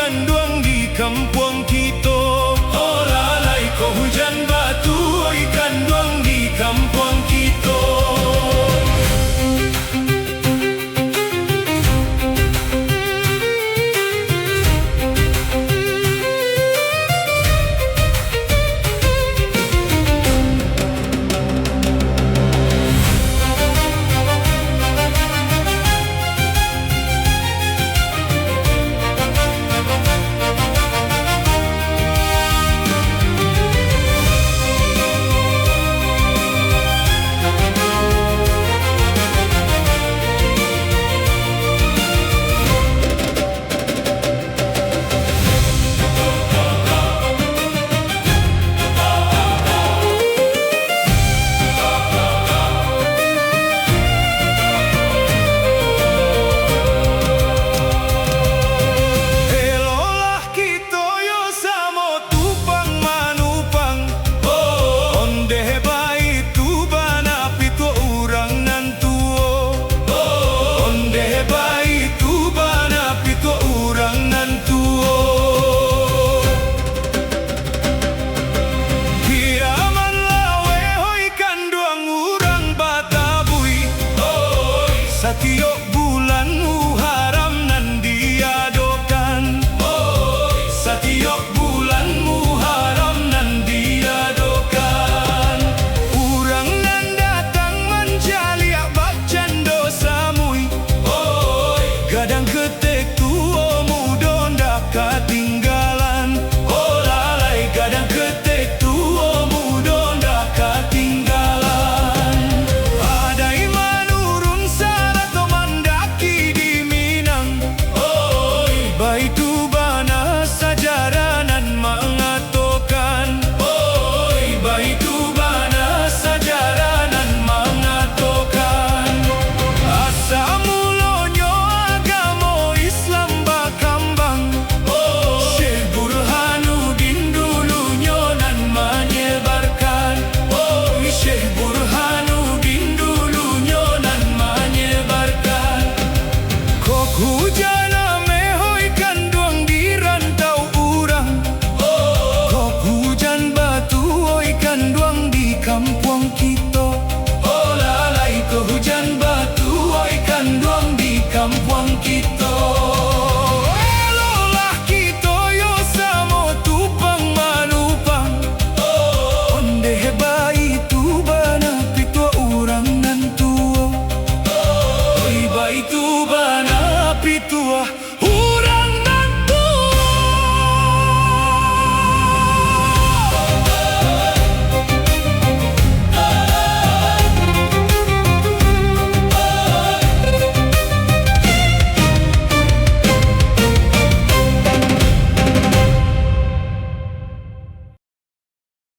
kanduang di kampung kita. Oh lalai ko hujan batu, oi kanduang di kampung kita. Setiap bulan Muharram nan diadakan. Setiap bulan Muharram nan diadakan. Urang nan datang menjaliak bak cando samui. Gadang ketek tua muda ndak ketinggalan. Oh lalai gadang ketek tua muda ndak ketinggalan. Baitu bana sajaranan mengatokan. Baitu bana sajaranan mengatokan. Asa mulonyo agama Islam bakambang. Syekh Burhanuddin dulunya nan menyebarkan. Syekh Burhanuddin dulunya nan menyebarkan. Kok hujan kanduang di kampung kita. Oh lalai ko hujan batu, oi kanduang di kampung kita.